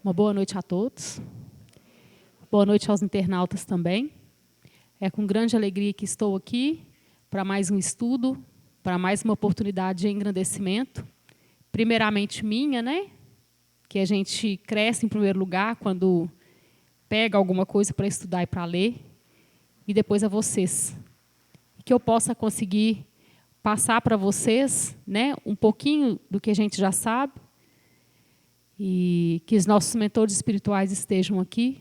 Uma boa noite a todos. Boa noite aos internautas também. É com grande alegria que estou aqui para mais um estudo, para mais uma oportunidade de engrandecimento. Primeiramente minha, né? Que a gente cresce em primeiro lugar quando pega alguma coisa para estudar e para ler. E depois a vocês. Que eu possa conseguir passar para vocês, né, um pouquinho do que a gente já sabe. E que os nossos mentores espirituais estejam aqui,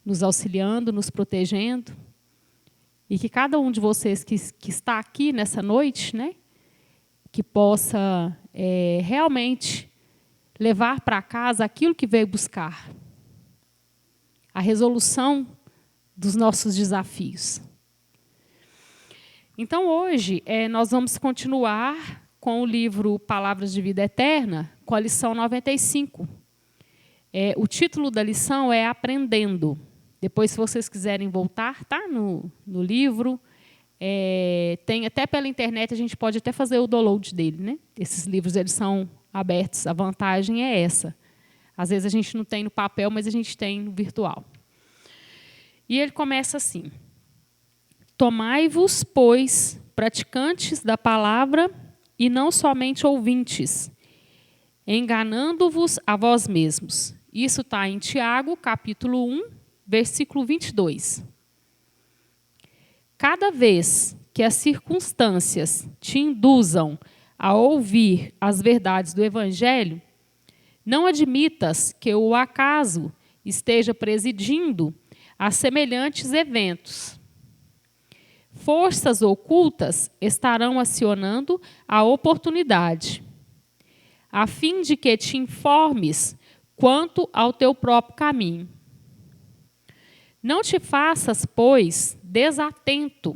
nos auxiliando, nos protegendo. E que cada um de vocês que está aqui nessa noite, né, que possa realmente levar para casa aquilo que veio buscar. A resolução dos nossos desafios. Então, hoje, nós vamos continuar com o livro Palavras de Vida Eterna, com a lição 95. O título da lição é Aprendendo. Depois, se vocês quiserem voltar, tá no livro. Tem até pela internet, a gente pode até fazer o download dele, né? Esses livros eles são abertos, a vantagem é essa. Às vezes a gente não tem no papel, mas a gente tem no virtual. E ele começa assim: Tomai-vos, pois, praticantes da palavra, e não somente ouvintes, enganando-vos a vós mesmos. Isso está em Tiago, capítulo 1, versículo 22. Cada vez que as circunstâncias te induzam a ouvir as verdades do Evangelho, não admitas que o acaso esteja presidindo a semelhantes eventos. Forças ocultas estarão acionando a oportunidade, a fim de que te informes quanto ao teu próprio caminho. Não te faças, pois, desatento,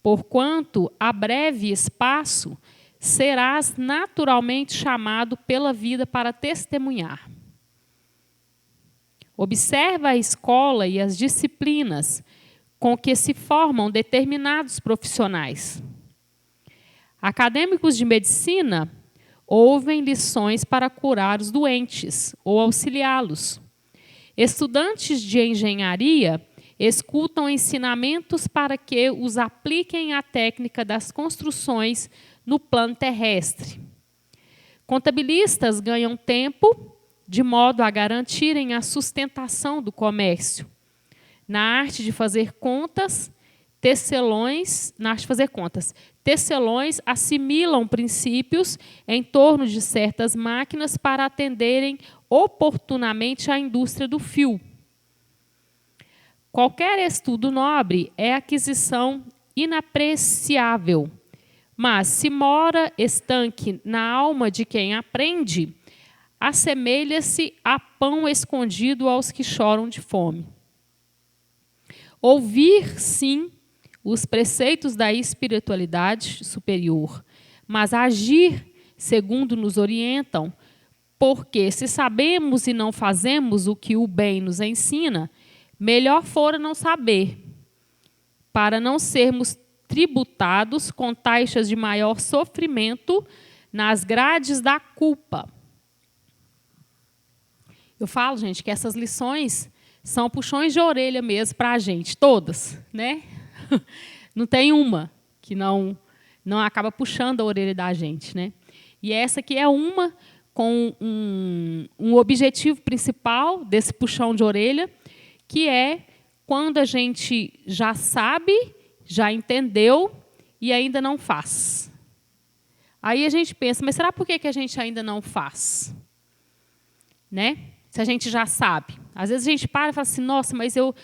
porquanto a breve espaço serás naturalmente chamado pela vida para testemunhar. Observa a escola e as disciplinas com que se formam determinados profissionais. Acadêmicos de medicina ouvem lições para curar os doentes ou auxiliá-los. Estudantes de engenharia escutam ensinamentos para que os apliquem à técnica das construções no plano terrestre. Contabilistas ganham tempo de modo a garantirem a sustentação do comércio. Na arte de fazer contas, tecelões assimilam princípios em torno de certas máquinas para atenderem oportunamente à indústria do fio. Qualquer estudo nobre é aquisição inapreciável, mas se mora estanque na alma de quem aprende, assemelha-se a pão escondido aos que choram de fome. Ouvir, sim, os preceitos da espiritualidade superior, mas agir segundo nos orientam, porque se sabemos e não fazemos o que o bem nos ensina, melhor fora não saber, para não sermos tributados com taxas de maior sofrimento nas grades da culpa. Eu falo, gente, que essas lições são puxões de orelha mesmo para a gente, todas, né? Não tem uma que não acaba puxando a orelha da gente, né? E essa aqui é uma com um objetivo principal desse puxão de orelha, que é quando a gente já sabe, já entendeu e ainda não faz. Aí a gente pensa, mas será por que a gente ainda não faz? Né? Se a gente já sabe. Às vezes a gente para e fala assim, nossa, mas eu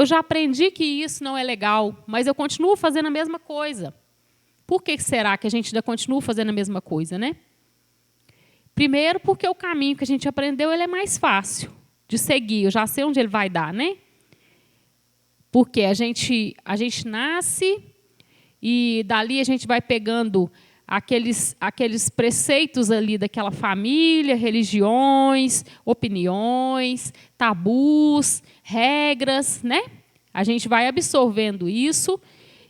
já aprendi que isso não é legal, mas eu continuo fazendo a mesma coisa. Por que será que a gente ainda continua fazendo a mesma coisa, né? Primeiro, porque o caminho que a gente aprendeu ele é mais fácil de seguir. Eu já sei onde ele vai dar, né? Porque a gente nasce e dali a gente vai pegando aqueles preceitos ali daquela família, religiões, opiniões, tabus, regras, né? A gente vai absorvendo isso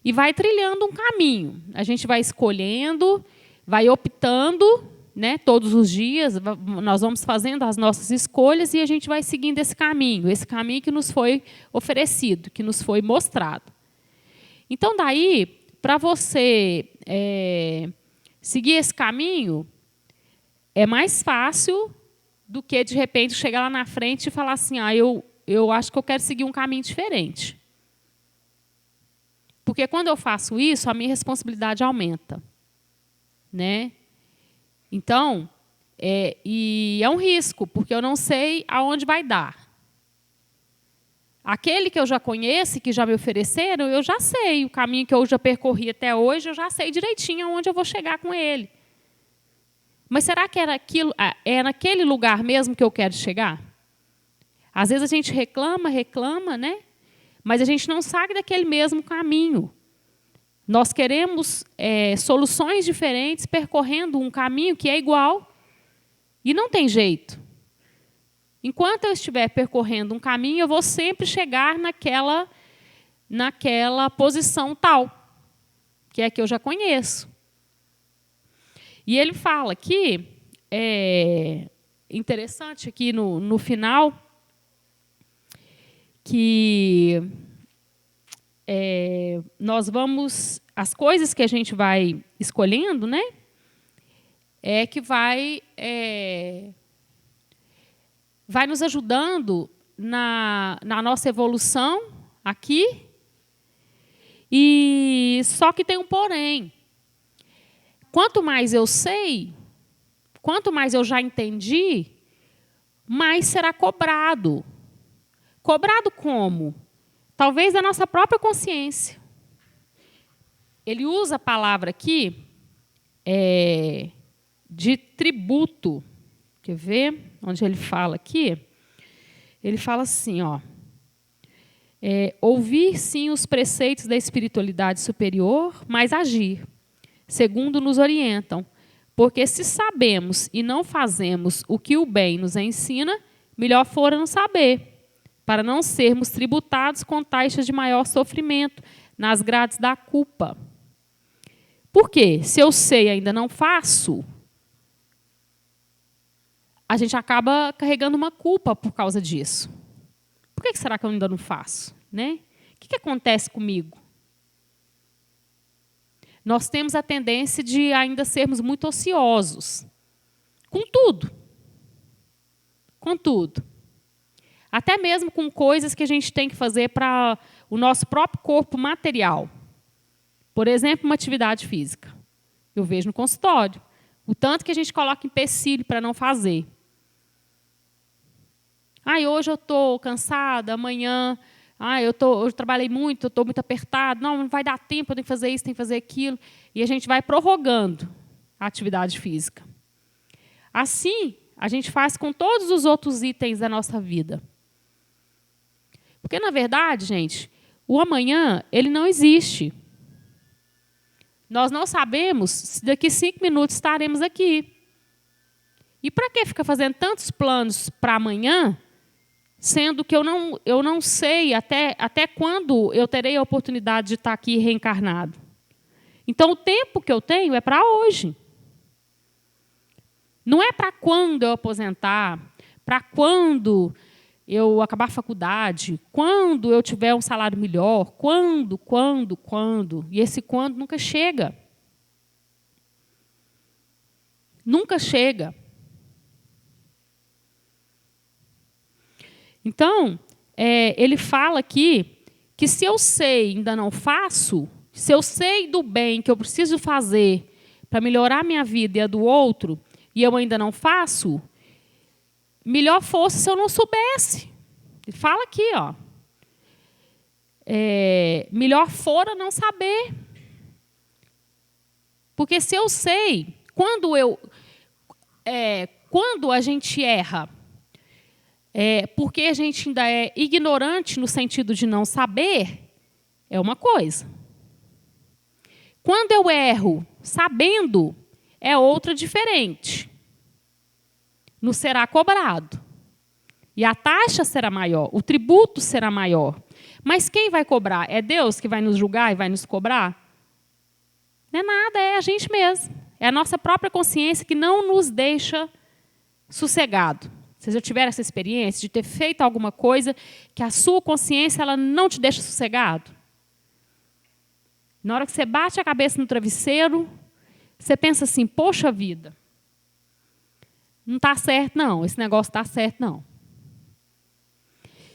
e vai trilhando um caminho. A gente vai escolhendo, vai optando né, todos os dias, nós vamos fazendo as nossas escolhas e a gente vai seguindo esse caminho que nos foi oferecido, que nos foi mostrado. Então, daí, para você seguir esse caminho, é mais fácil do que, de repente, chegar lá na frente e falar assim, eu acho que eu quero seguir um caminho diferente. Porque quando eu faço isso, a minha responsabilidade aumenta, né? Então, e é um risco, porque eu não sei aonde vai dar. Aquele que eu já conheço, que já me ofereceram, eu já sei. O caminho que eu já percorri até hoje, eu já sei direitinho aonde eu vou chegar com ele. Mas será que é naquele lugar mesmo que eu quero chegar? Às vezes a gente reclama, né? Mas a gente não sai daquele mesmo caminho. Nós queremos soluções diferentes, percorrendo um caminho que é igual. E não tem jeito. Enquanto eu estiver percorrendo um caminho, eu vou sempre chegar naquela posição tal, que é a que eu já conheço. E ele fala aqui, interessante aqui no final, que nós vamos, as coisas que a gente vai escolhendo, né, que vai nos ajudando na nossa evolução aqui. E só que tem um porém. Quanto mais eu sei, quanto mais eu já entendi, mais será cobrado. Cobrado como? Talvez da nossa própria consciência. Ele usa a palavra aqui de tributo. Quer ver? Onde ele fala aqui? Ele fala assim, ó. Ouvir, sim, os preceitos da espiritualidade superior, mas agir, segundo nos orientam. Porque se sabemos e não fazemos o que o bem nos ensina, melhor fora não saber, para não sermos tributados com taxas de maior sofrimento nas grades da culpa. Por quê? Se eu sei e ainda não faço, a gente acaba carregando uma culpa por causa disso. Por que será que eu ainda não faço? Né? O que acontece comigo? Nós temos a tendência de ainda sermos muito ociosos. Com tudo. Com tudo. Até mesmo com coisas que a gente tem que fazer para o nosso próprio corpo material. Por exemplo, uma atividade física. Eu vejo no consultório. O tanto que a gente coloca empecilho para não fazer. Hoje eu estou cansada, amanhã eu trabalhei muito, eu estou muito apertado, não vai dar tempo, eu tenho que fazer isso, tenho que fazer aquilo. E a gente vai prorrogando a atividade física. Assim, a gente faz com todos os outros itens da nossa vida. Porque, na verdade, gente, o amanhã ele não existe. Nós não sabemos se daqui 5 minutos estaremos aqui. E para que ficar fazendo tantos planos para amanhã, sendo que eu não sei até quando eu terei a oportunidade de estar aqui reencarnado? Então, o tempo que eu tenho é para hoje. Não é para quando eu aposentar, para quando eu acabar a faculdade, quando eu tiver um salário melhor, quando. E esse quando nunca chega. Nunca chega. Então, ele fala aqui que se eu sei e ainda não faço, se eu sei do bem que eu preciso fazer para melhorar a minha vida e a do outro, e eu ainda não faço, melhor fosse se eu não soubesse. Ele fala aqui, ó. Melhor fora não saber. Porque se eu sei, quando a gente erra, porque a gente ainda é ignorante no sentido de não saber, é uma coisa. Quando eu erro sabendo, é outra diferente. Não será cobrado. E a taxa será maior, o tributo será maior. Mas quem vai cobrar? É Deus que vai nos julgar e vai nos cobrar? Não é nada, é a gente mesmo. É a nossa própria consciência que não nos deixa sossegado. Vocês já tiveram essa experiência de ter feito alguma coisa que a sua consciência ela não te deixa sossegado? Na hora que você bate a cabeça no travesseiro, você pensa assim, poxa vida, não está certo não, esse negócio está certo não.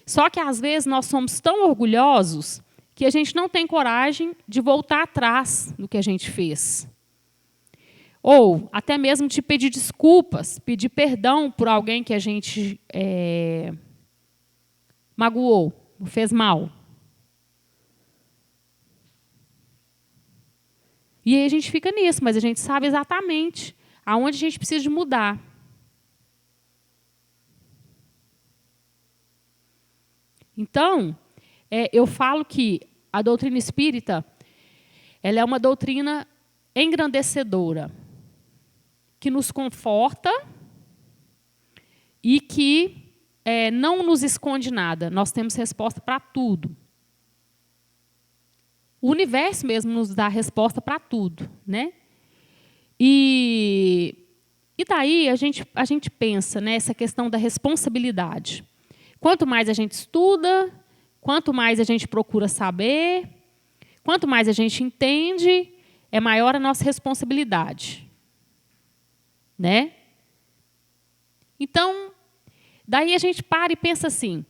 Só que às vezes nós somos tão orgulhosos que a gente não tem coragem de voltar atrás do que a gente fez. Ou até mesmo de pedir desculpas, pedir perdão por alguém que a gente magoou, fez mal. E aí a gente fica nisso, mas a gente sabe exatamente aonde a gente precisa de mudar. Então, eu falo que a doutrina espírita ela é uma doutrina engrandecedora, que nos conforta e que não nos esconde nada. Nós temos resposta para tudo. O universo mesmo nos dá resposta para tudo, né? E daí a gente pensa nessa questão da responsabilidade. Quanto mais a gente estuda, quanto mais a gente procura saber, quanto mais a gente entende, é maior a nossa responsabilidade, né? Então, daí a gente para e pensa assim,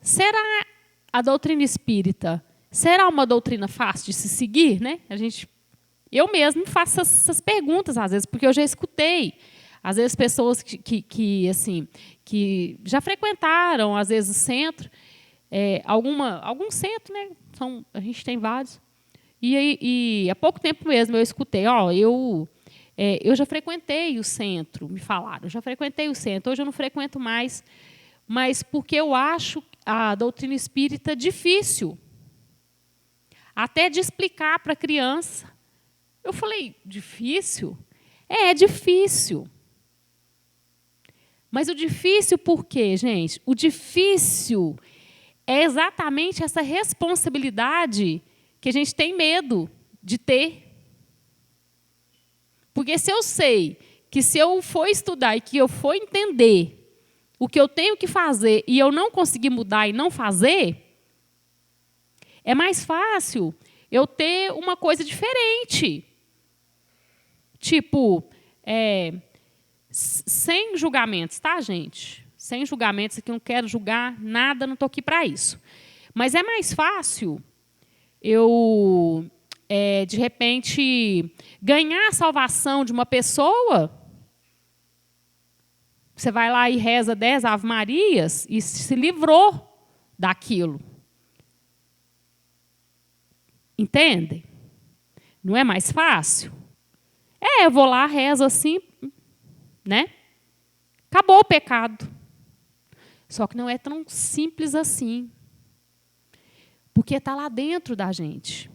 será a doutrina espírita, será uma doutrina fácil de se seguir, né? Eu mesmo faço essas perguntas às vezes, porque eu já escutei, às vezes pessoas que já frequentaram, às vezes o centro, algum centro, né? A gente tem vários. E há pouco tempo mesmo eu escutei, eu já frequentei o centro, me falaram, eu já frequentei o centro, hoje eu não frequento mais, mas porque eu acho a doutrina espírita difícil, até de explicar para a criança. Eu falei, difícil? É difícil. Mas o difícil por quê, gente? O difícil é exatamente essa responsabilidade que a gente tem medo de ter. Porque se eu sei que se eu for estudar e que eu for entender o que eu tenho que fazer e eu não conseguir mudar e não fazer, é mais fácil eu ter uma coisa diferente. Tipo, sem julgamentos, tá, gente? Sem julgamentos, aqui eu não quero julgar nada, não estou aqui para isso. Mas é mais fácil eu, de repente, ganhar a salvação de uma pessoa. Você vai lá e reza 10 Ave Marias e se livrou daquilo. Entendem? Não é mais fácil? Eu vou lá, rezo assim, né? Acabou o pecado. Só que não é tão simples assim. Porque está lá dentro da gente.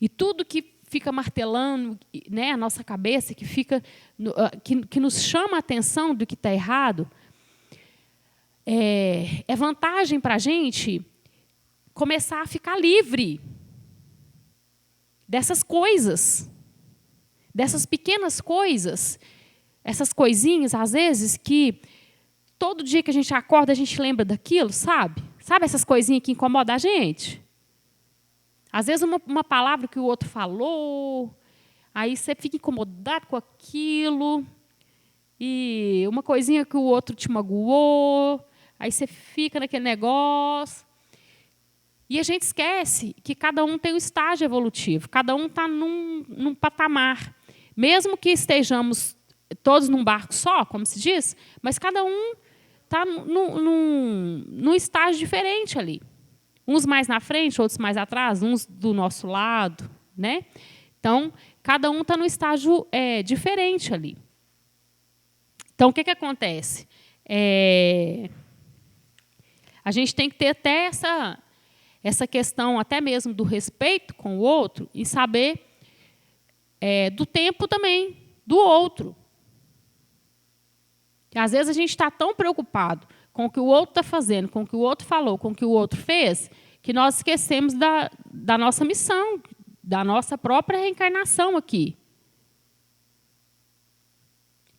E tudo que fica martelando, né, a nossa cabeça, que nos chama a atenção do que está errado, é vantagem para a gente começar a ficar livre dessas coisas, dessas pequenas coisas, essas coisinhas, às vezes, que todo dia que a gente acorda, a gente lembra daquilo, sabe? Sabe essas coisinhas que incomodam a gente? Às vezes, uma palavra que o outro falou, aí você fica incomodado com aquilo, e uma coisinha que o outro te magoou, aí você fica naquele negócio. E a gente esquece que cada um tem um estágio evolutivo, cada um está num patamar. Mesmo que estejamos todos num barco só, como se diz, mas cada um está num estágio diferente ali. Uns mais na frente, outros mais atrás, uns do nosso lado, né? Então, cada um está num estágio diferente ali. Então, o que acontece? A gente tem que ter até essa questão, até mesmo do respeito com o outro, e saber do tempo também do outro. E, às vezes a gente está tão preocupado com o que o outro está fazendo, com o que o outro falou, com o que o outro fez, que nós esquecemos da nossa missão, da nossa própria reencarnação aqui.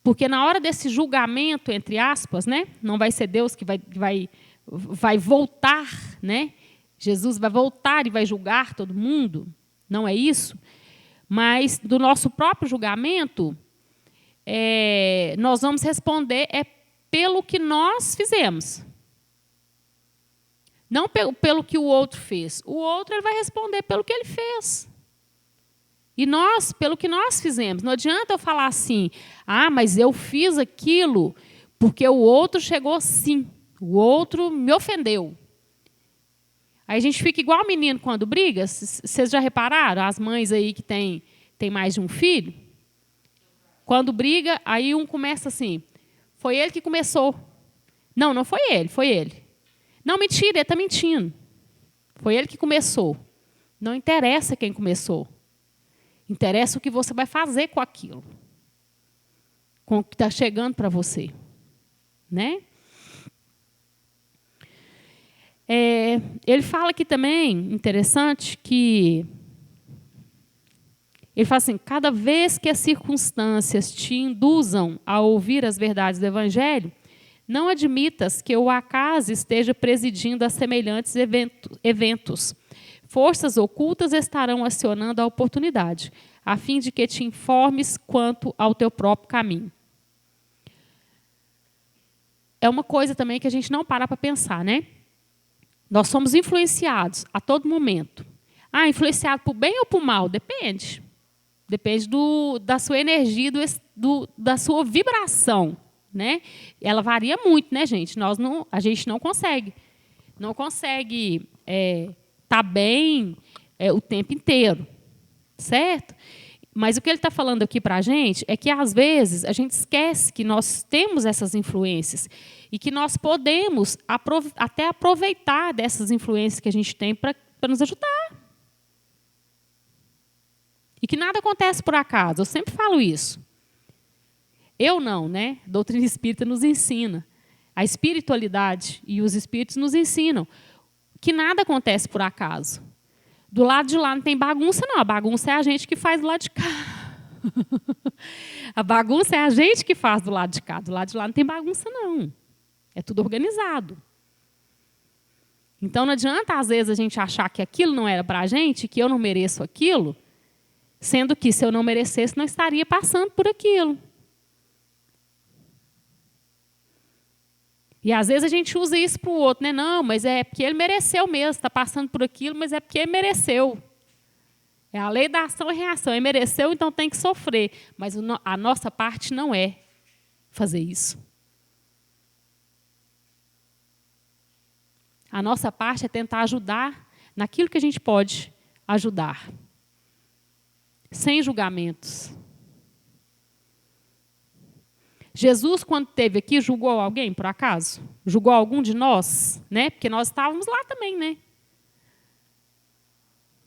Porque na hora desse julgamento, entre aspas, né, não vai ser Deus que vai voltar, né? Jesus vai voltar e vai julgar todo mundo, não é isso? Mas do nosso próprio julgamento, nós vamos responder pelo que nós fizemos. Não pelo que o outro fez. O outro ele vai responder pelo que ele fez. E nós, pelo que nós fizemos. Não adianta eu falar assim, mas eu fiz aquilo porque o outro chegou assim. O outro me ofendeu. Aí a gente fica igual o menino quando briga. Vocês já repararam? As mães aí que tem mais de um filho. Quando briga, aí um começa assim, foi ele que começou. Não, não foi ele, foi ele. Não, mentira, ele está mentindo. Foi ele que começou. Não interessa quem começou. Interessa o que você vai fazer com aquilo. Com o que está chegando para você. Né? Ele fala aqui também, interessante, que... Ele fala assim, cada vez que as circunstâncias te induzam a ouvir as verdades do Evangelho, não admitas que o acaso esteja presidindo a semelhantes eventos. Forças ocultas estarão acionando a oportunidade, a fim de que te informes quanto ao teu próprio caminho. É uma coisa também que a gente não para pensar, né? Nós somos influenciados a todo momento. Influenciado por bem ou por mal? Depende. Depende da sua energia, da sua vibração. Né? Ela varia muito, né, gente? A gente não consegue estar bem o tempo inteiro, certo? Mas o que ele está falando aqui para a gente é que, às vezes, a gente esquece que nós temos essas influências e que nós podemos até aproveitar dessas influências que a gente tem para nos ajudar. E que nada acontece por acaso. Eu sempre falo isso. Eu não, né? A doutrina espírita nos ensina. A espiritualidade e os espíritos nos ensinam que nada acontece por acaso. Do lado de lá não tem bagunça, não. A bagunça é a gente que faz do lado de cá. A bagunça é a gente que faz do lado de cá. Do lado de lá não tem bagunça, não. É tudo organizado. Então, não adianta, às vezes, a gente achar que aquilo não era para a gente, que eu não mereço aquilo, sendo que, se eu não merecesse, não estaria passando por aquilo. E, às vezes, a gente usa isso para o outro, né? Não, mas é porque ele mereceu mesmo, está passando por aquilo, mas é porque ele mereceu. É a lei da ação e reação. Ele mereceu, então tem que sofrer. Mas a nossa parte não é fazer isso. A nossa parte é tentar ajudar naquilo que a gente pode ajudar. Sem julgamentos. Jesus, quando esteve aqui, julgou alguém, por acaso? Julgou algum de nós? Né? Porque nós estávamos lá também, né?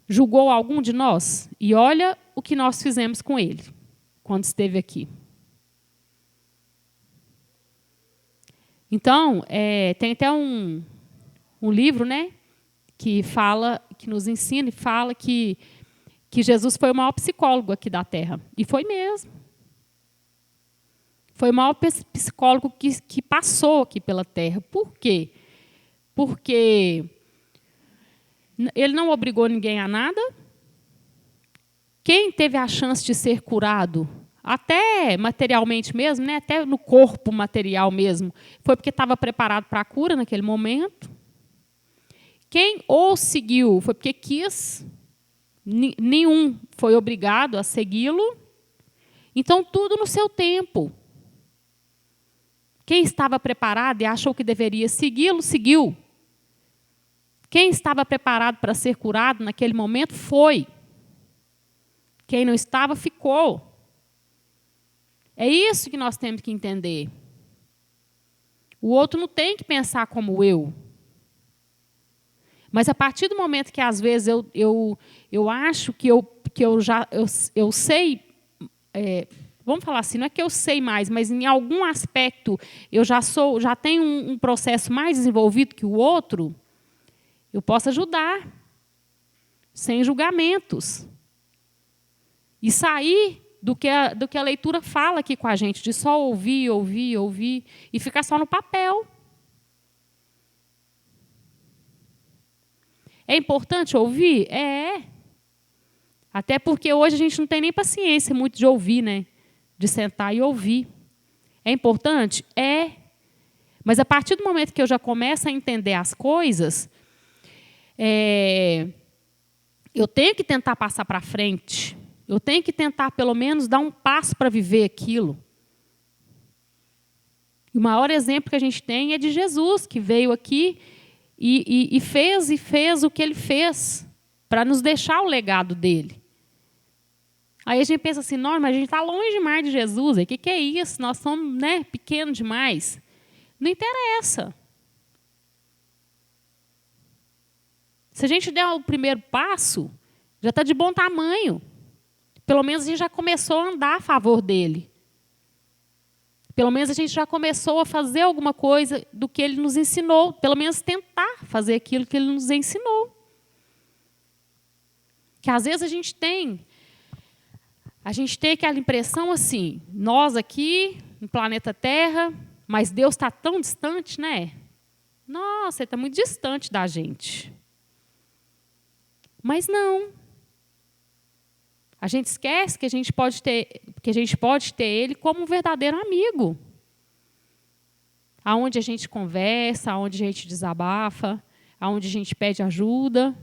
Julgou algum de nós? E olha o que nós fizemos com ele, quando esteve aqui. Então, tem até um livro, né, que nos ensina e fala que Jesus foi o maior psicólogo aqui da Terra. E foi mesmo. Foi o maior psicólogo que passou aqui pela Terra. Por quê? Porque ele não obrigou ninguém a nada. Quem teve a chance de ser curado, até materialmente mesmo, né, até no corpo material mesmo, foi porque estava preparado para a cura naquele momento. Quem o seguiu foi porque quis. Nenhum foi obrigado a segui-lo. Então, tudo no seu tempo. Quem estava preparado e achou que deveria segui-lo, seguiu. Quem estava preparado para ser curado naquele momento, foi. Quem não estava, ficou. É isso que nós temos que entender. O outro não tem que pensar como eu. Mas, a partir do momento que, às vezes, eu acho que eu sei... vamos falar assim, não é que eu sei mais, mas em algum aspecto eu já tenho um processo mais desenvolvido que o outro, eu posso ajudar, sem julgamentos. E sair do que a leitura fala aqui com a gente, de só ouvir, ouvir, ouvir, e ficar só no papel. É importante ouvir? É. Até porque hoje a gente não tem nem paciência muito de ouvir, né? De sentar e ouvir. É importante? É. Mas a partir do momento que eu já começo a entender as coisas, eu tenho que tentar passar para frente. Eu tenho que tentar, pelo menos, dar um passo para viver aquilo. E o maior exemplo que a gente tem é de Jesus, que veio aqui e fez o que ele fez para nos deixar o legado dele. Aí a gente pensa assim, não, mas a gente está longe demais de Jesus. O que é isso? Nós somos, né, pequenos demais. Não interessa. Se a gente der o primeiro passo, já está de bom tamanho. Pelo menos a gente já começou a andar a favor dele. Pelo menos a gente já começou a fazer alguma coisa do que ele nos ensinou. Pelo menos tentar fazer aquilo que ele nos ensinou. Que às vezes a gente tem aquela impressão assim, nós aqui no planeta Terra, mas Deus está tão distante, né? Nossa, ele está muito distante da gente. Mas não. A gente esquece que a gente pode ter ele como um verdadeiro amigo. Aonde a gente conversa, aonde a gente desabafa, aonde a gente pede ajuda.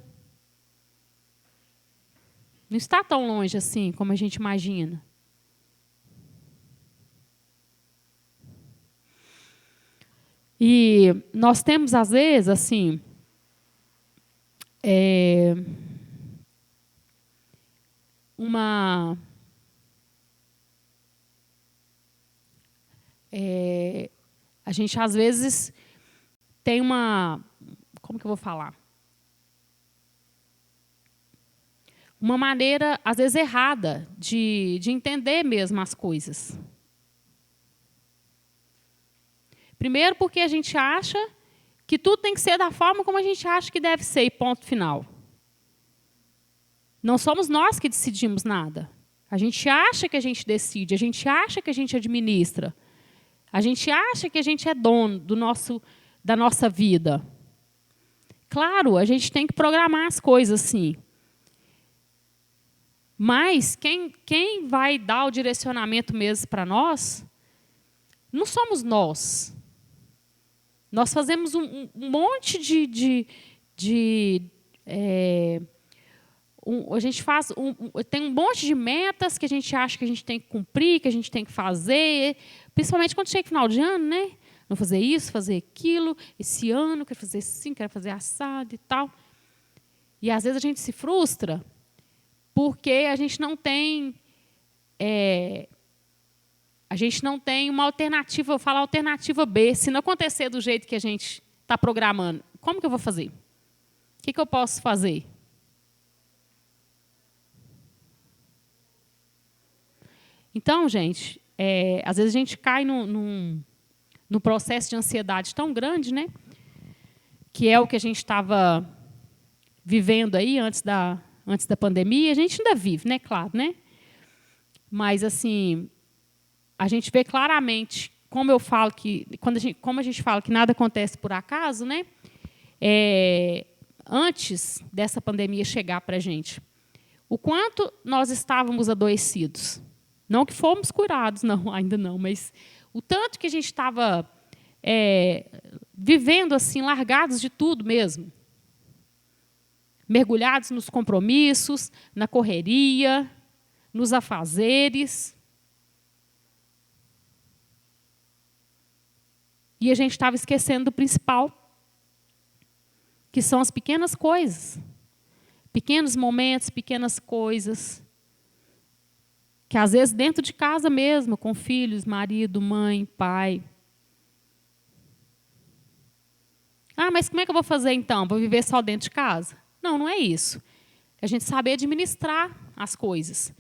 Não está tão longe assim como a gente imagina. E nós temos, às vezes, assim, a gente, às vezes, tem uma... Como que eu vou falar? Uma maneira, às vezes, errada de entender mesmo as coisas. Primeiro, porque a gente acha que tudo tem que ser da forma como a gente acha que deve ser, e ponto final. Não somos nós que decidimos nada. A gente acha que a gente decide, a gente acha que a gente administra. A gente acha que a gente é dono da nossa vida. Claro, a gente tem que programar as coisas, sim. Mas quem vai dar o direcionamento mesmo para nós, não somos nós. Nós fazemos um monte a gente tem um monte de metas que a gente acha que a gente tem que cumprir, que a gente tem que fazer, principalmente quando chega o final de ano, né? Vou fazer isso, fazer aquilo, esse ano, quero fazer assim, quero fazer assado e tal. E, às vezes, a gente se frustra porque a gente não tem uma alternativa, eu falo alternativa B. Se não acontecer do jeito que a gente está programando, como que eu vou fazer? O que eu posso fazer? Então, gente, às vezes a gente cai num processo de ansiedade tão grande, né? Que é o que a gente estava vivendo aí antes da pandemia. A gente ainda vive, né? Claro, né? Mas, assim, a gente vê claramente, como eu falo que, como a gente fala que nada acontece por acaso, né? Antes dessa pandemia chegar para a gente, o quanto nós estávamos adoecidos. Não que fomos curados, não, ainda não, mas o tanto que a gente estava vivendo assim, largados de tudo mesmo. Mergulhados nos compromissos, na correria, nos afazeres. E a gente estava esquecendo do principal, que são as pequenas coisas. Pequenos momentos, pequenas coisas. Que, às vezes, dentro de casa mesmo, com filhos, marido, mãe, pai. Ah, mas como é que eu vou fazer, então? Vou viver só dentro de casa? Não, não é isso. É a gente saber administrar as coisas.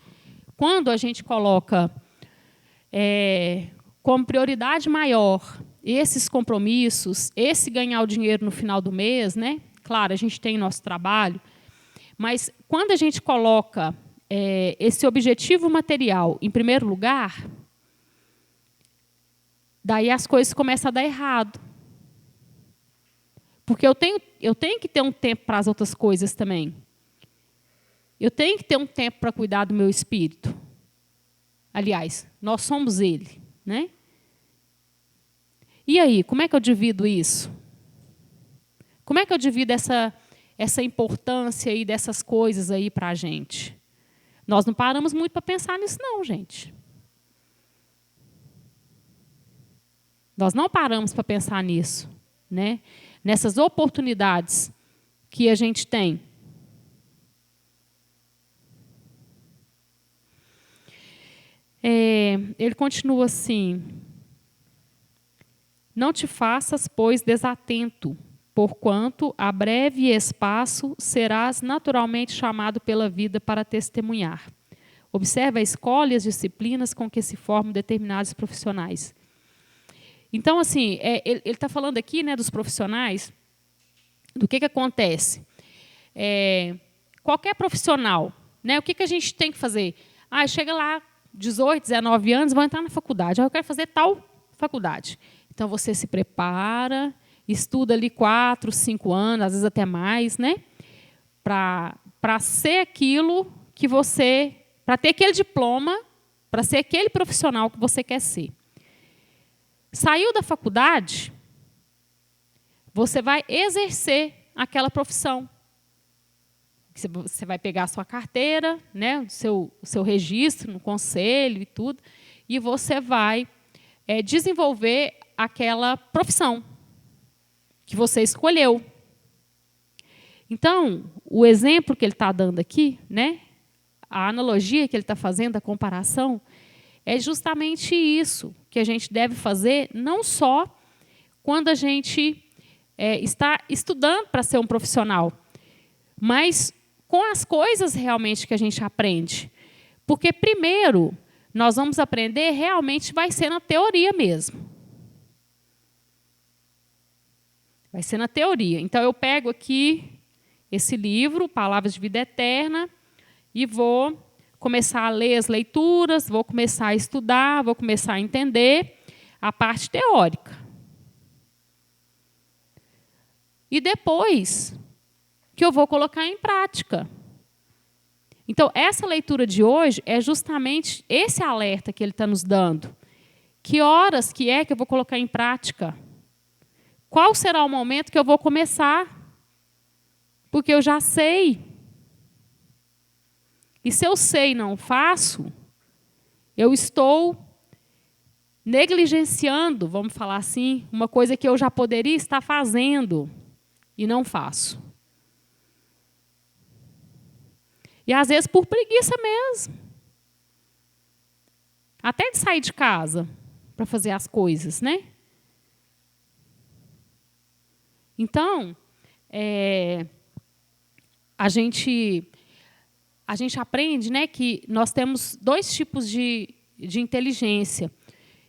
Quando a gente coloca como prioridade maior esses compromissos, esse ganhar o dinheiro no final do mês, né? Claro, a gente tem nosso trabalho, mas quando a gente coloca esse objetivo material em primeiro lugar, daí as coisas começam a dar errado. Porque eu tenho que ter um tempo para as outras coisas também. Eu tenho que ter um tempo para cuidar do meu espírito. Aliás, nós somos ele, né? E aí, como é que eu divido isso? Como é que eu divido essa importância aí dessas coisas aí para a gente? Nós não paramos muito para pensar nisso, não, gente. Nós não paramos para pensar nisso, né? Nessas oportunidades que a gente tem. Ele continua assim: não te faças, pois, desatento, porquanto a breve espaço serás naturalmente chamado pela vida para testemunhar. Observa a escola e as disciplinas com que se formam determinados profissionais. Então, assim, ele está falando aqui, né, dos profissionais, do que acontece. Qualquer profissional, né, o que a gente tem que fazer? Chega lá, 18, 19 anos, vão entrar na faculdade. Eu quero fazer tal faculdade. Então, você se prepara, estuda ali 4, 5 anos, às vezes até mais, né, para ser aquilo que você... para ter aquele diploma, para ser aquele profissional que você quer ser. Saiu da faculdade, você vai exercer aquela profissão. Você vai pegar a sua carteira, né, o seu registro no conselho e tudo, e você vai desenvolver aquela profissão que você escolheu. Então, o exemplo que ele está dando aqui, né, a analogia que ele está fazendo, a comparação, é justamente isso que a gente deve fazer, não só quando a gente está estudando para ser um profissional, mas com as coisas realmente que a gente aprende. Porque, primeiro, nós vamos aprender, realmente vai ser na teoria mesmo. Vai ser na teoria. Então, eu pego aqui esse livro, Palavras de Vida Eterna, e vou começar a ler as leituras, vou começar a estudar, vou começar a entender a parte teórica. E depois que eu vou colocar em prática. Então, essa leitura de hoje é justamente esse alerta que ele está nos dando. Que horas que eu vou colocar em prática? Qual será o momento que eu vou começar? Porque eu já sei. E se eu sei e não faço, eu estou negligenciando, vamos falar assim, uma coisa que eu já poderia estar fazendo e não faço. E, às vezes, por preguiça mesmo. Até de sair de casa para fazer as coisas, né? Então, a gente aprende, né, que nós temos 2 tipos de inteligência,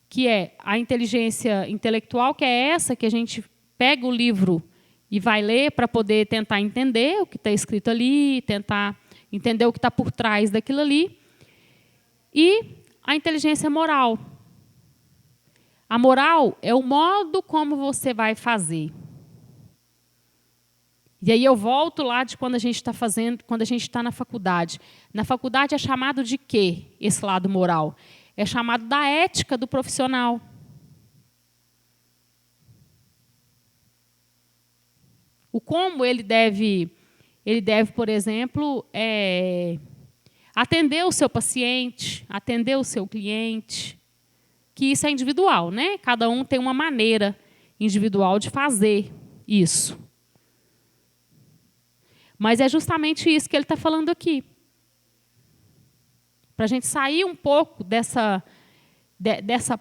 que é a inteligência intelectual, que é essa que a gente pega o livro e vai ler para poder tentar entender o que está escrito ali, tentar entender o que está por trás daquilo ali. E a inteligência moral. A moral é o modo como você vai fazer. E aí eu volto lá de quando a gente está fazendo, quando a gente está na faculdade. Na faculdade é chamado de quê, esse lado moral? É chamado da ética do profissional. O como ele deve, por exemplo, atender o seu paciente, atender o seu cliente, que isso é individual, né? Cada um tem uma maneira individual de fazer isso. Mas é justamente isso que ele está falando aqui. Para a gente sair um pouco dessa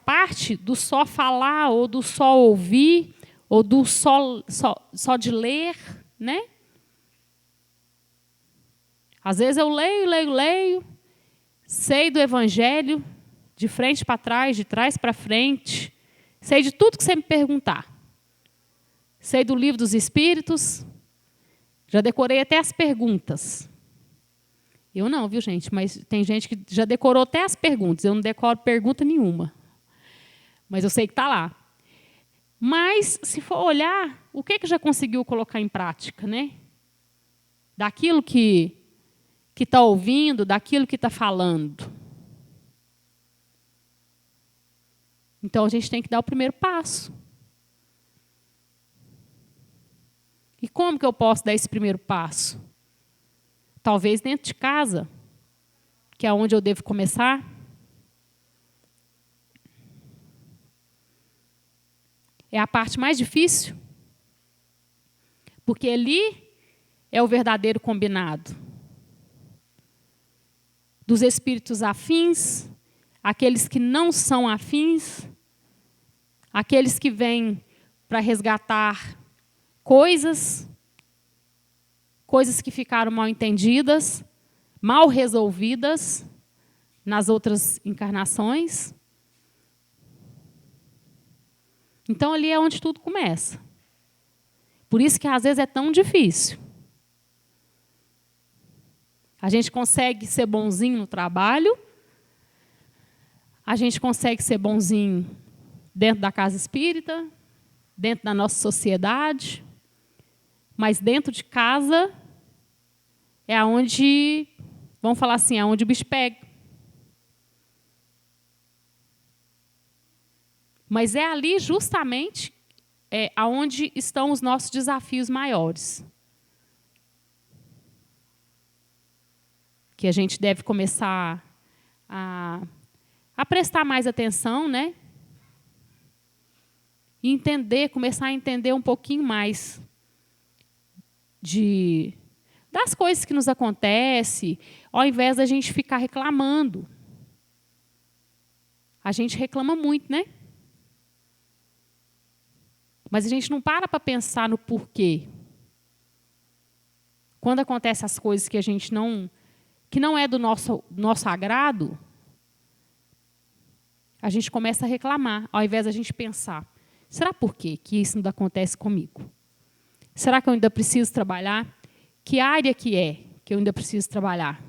parte do só falar, ou do só ouvir, ou do só de ler, né? Às vezes eu leio, sei do Evangelho, de frente para trás, de trás para frente, sei de tudo que você me perguntar. Sei do Livro dos Espíritos, já decorei até as perguntas. Eu não, viu, gente? Mas tem gente que já decorou até as perguntas. Eu não decoro pergunta nenhuma. Mas eu sei que está lá. Mas, se for olhar, o que já conseguiu colocar em prática, né? Daquilo que está ouvindo, daquilo que está falando. Então, a gente tem que dar o primeiro passo. E como que eu posso dar esse primeiro passo? Talvez dentro de casa, que é onde eu devo começar. É a parte mais difícil, porque ali é o verdadeiro combinado. Dos espíritos afins, aqueles que não são afins, aqueles que vêm para resgatar coisas que ficaram mal entendidas, mal resolvidas nas outras encarnações. Então, ali é onde tudo começa. Por isso que, às vezes, é tão difícil. A gente consegue ser bonzinho no trabalho, a gente consegue ser bonzinho dentro da casa espírita, dentro da nossa sociedade, mas dentro de casa é onde, vamos falar assim, é onde o bicho pega. Mas é ali justamente aonde estão os nossos desafios maiores. Que a gente deve começar a prestar mais atenção, né? E entender, começar a entender um pouquinho mais das coisas que nos acontecem, ao invés da gente ficar reclamando. A gente reclama muito, né? Mas a gente não para pensar no porquê. Quando acontecem as coisas que a gente que não é do nosso agrado, a gente começa a reclamar, ao invés da gente pensar, será por quê que isso não acontece comigo? Será que eu ainda preciso trabalhar? Que área que eu ainda preciso trabalhar?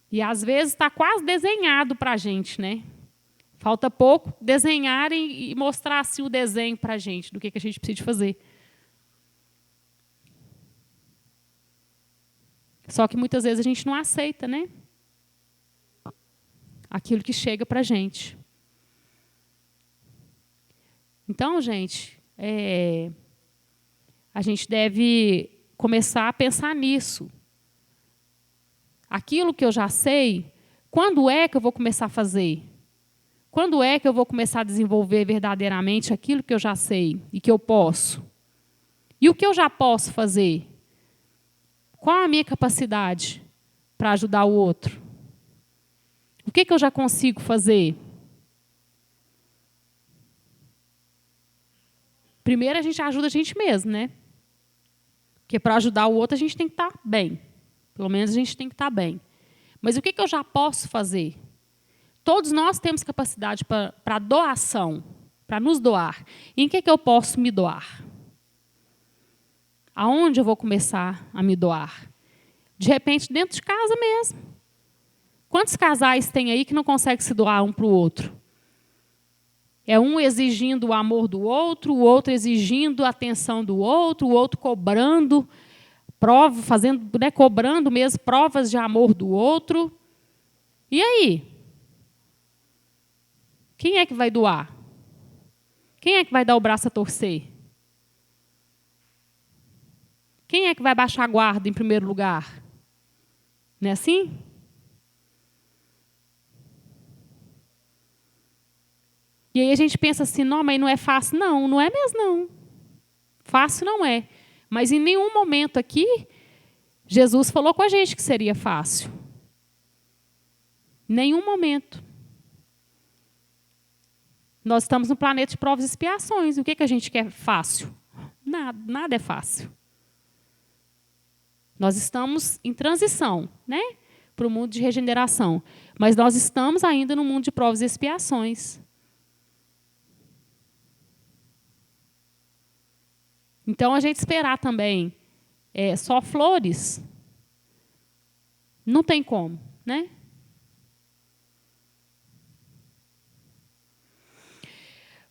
E, às vezes, está quase desenhado para a gente, né? Falta pouco desenharem e mostrar assim, o desenho para a gente, do que a gente precisa fazer. Só que, muitas vezes, a gente não aceita, né? Aquilo que chega para a gente. Então, gente, a gente deve começar a pensar nisso. Aquilo que eu já sei, quando é que eu vou começar a fazer? Quando é que eu vou começar a desenvolver verdadeiramente aquilo que eu já sei e que eu posso? E o que eu já posso fazer? Qual a minha capacidade para ajudar o outro? O que eu já consigo fazer? Primeiro, a gente ajuda a gente mesmo, né? Porque para ajudar o outro, a gente tem que estar bem. Pelo menos a gente tem que estar bem. Mas o que eu já posso fazer? Todos nós temos capacidade para doação, para nos doar. E em que eu posso me doar? Aonde eu vou começar a me doar? De repente, dentro de casa mesmo. Quantos casais tem aí que não conseguem se doar um para o outro? É um exigindo o amor do outro, o outro exigindo a atenção do outro, o outro cobrando, cobrando mesmo provas de amor do outro. E aí? Quem é que vai doar? Quem é que vai dar o braço a torcer? Quem é que vai baixar a guarda em primeiro lugar? Não é assim? E aí a gente pensa assim, não, mas não é fácil. Não, não é mesmo, não. Fácil não é. Mas em nenhum momento aqui, Jesus falou com a gente que seria fácil. Nenhum momento. Nós estamos no planeta de provas e expiações. O que a gente quer fácil? Nada é fácil. Nós estamos em transição, né, para o mundo de regeneração. Mas nós estamos ainda no mundo de provas e expiações. Então, a gente esperar também só flores, não tem como, né?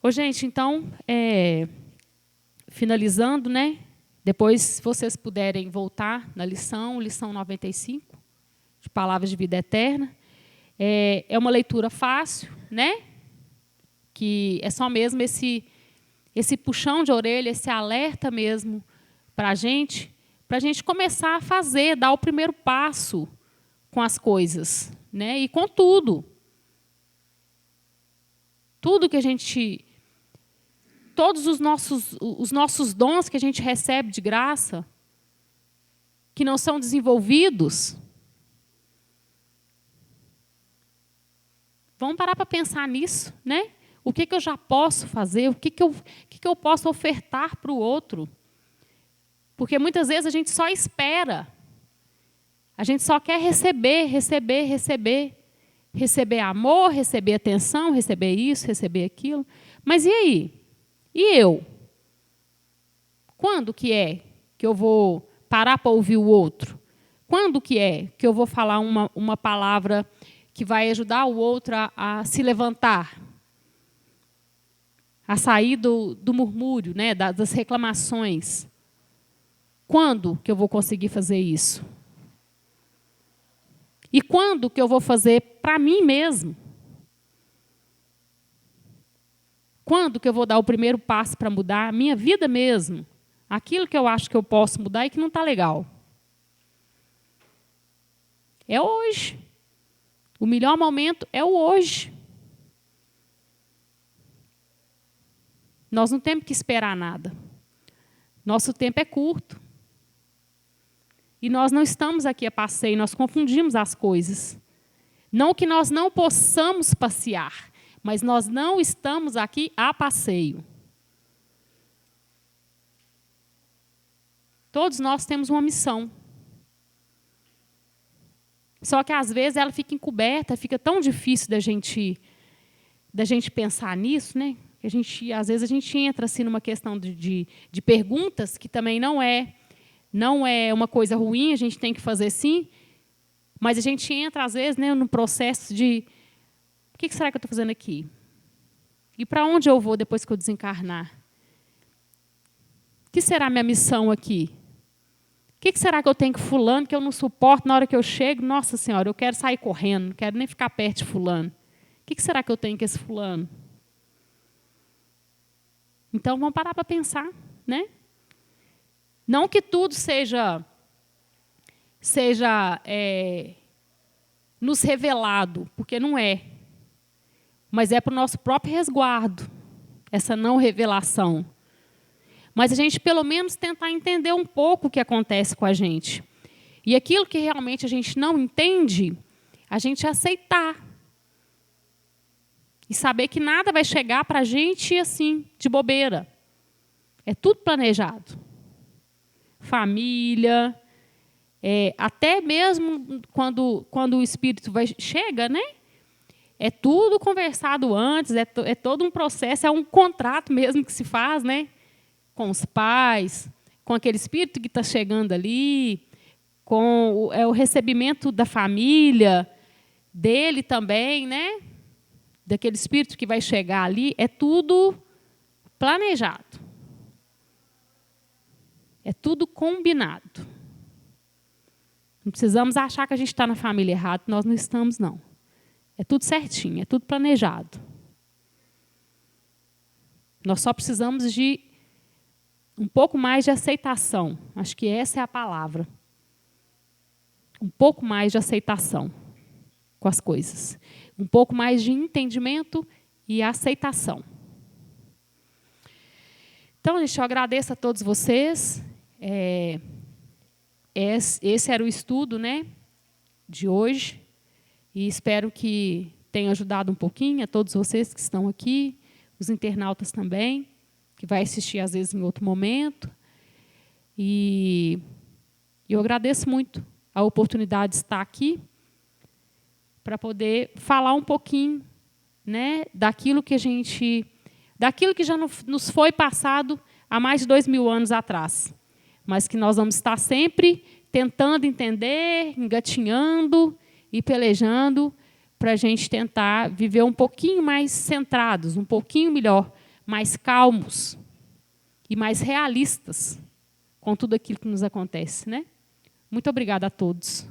Ô, gente, então, finalizando, né? Depois, se vocês puderem voltar na lição 95, de Palavras de Vida Eterna. É uma leitura fácil, né? Que é só mesmo esse puxão de orelha, esse alerta mesmo para a gente começar a fazer, dar o primeiro passo com as coisas, né? E com tudo. Tudo que a gente... Todos os nossos dons que a gente recebe de graça, que não são desenvolvidos, vamos parar para pensar nisso, né? O que eu já posso fazer? O que eu posso ofertar para o outro? Porque muitas vezes a gente só espera. A gente só quer receber, receber, receber. Receber amor, receber atenção, receber isso, receber aquilo. Mas e aí? E eu? Quando que é que eu vou parar para ouvir o outro? Quando que é que eu vou falar uma palavra que vai ajudar o outro a se levantar? A sair do murmúrio, né, das reclamações. Quando que eu vou conseguir fazer isso? E quando que eu vou fazer para mim mesmo? Quando que eu vou dar o primeiro passo para mudar a minha vida mesmo? Aquilo que eu acho que eu posso mudar e que não está legal. É hoje. O melhor momento é o hoje. Nós não temos que esperar nada. Nosso tempo é curto. E nós não estamos aqui a passeio, nós confundimos as coisas. Não que nós não possamos passear, mas nós não estamos aqui a passeio. Todos nós temos uma missão. Só que, às vezes, ela fica encoberta, fica tão difícil da gente pensar nisso, né? Que às vezes a gente entra assim, numa questão de perguntas, que também não é uma coisa ruim, a gente tem que fazer sim, mas a gente entra, às vezes, né, no processo de o que será que eu estou fazendo aqui? E para onde eu vou depois que eu desencarnar? O que será a minha missão aqui? O que será que eu tenho com fulano que eu não suporto na hora que eu chego? Nossa Senhora, eu quero sair correndo, não quero nem ficar perto de fulano. O que será que eu tenho com esse fulano? Então, vamos parar para pensar, né? Não que tudo seja nos revelado, porque não é. Mas é para o nosso próprio resguardo, essa não revelação. Mas a gente, pelo menos, tentar entender um pouco o que acontece com a gente. E aquilo que realmente a gente não entende, a gente aceitar. E saber que nada vai chegar para a gente assim, de bobeira. É tudo planejado. Família, até mesmo quando o espírito chega, né? É tudo conversado antes, é todo um processo, é um contrato mesmo que se faz, né? Com os pais, com aquele espírito que está chegando ali, com o recebimento da família, dele também, né? Daquele espírito que vai chegar ali, é tudo planejado. É tudo combinado. Não precisamos achar que a gente está na família errada, nós não estamos, não. É tudo certinho, é tudo planejado. Nós só precisamos de um pouco mais de aceitação. Acho que essa é a palavra. Um pouco mais de aceitação com as coisas. Um pouco mais de entendimento e aceitação. Então, gente, eu agradeço a todos vocês. Esse era o estudo, né, de hoje. E espero que tenha ajudado um pouquinho a todos vocês que estão aqui, os internautas também, que vai assistir, às vezes, em outro momento. E eu agradeço muito a oportunidade de estar aqui para poder falar um pouquinho, né, daquilo que já nos foi passado há mais de 2000 anos atrás. mas que nós vamos estar sempre tentando entender, engatinhando e pelejando para a gente tentar viver um pouquinho mais centrados, um pouquinho melhor, mais calmos e mais realistas com tudo aquilo que nos acontece, né? Muito obrigada a todos.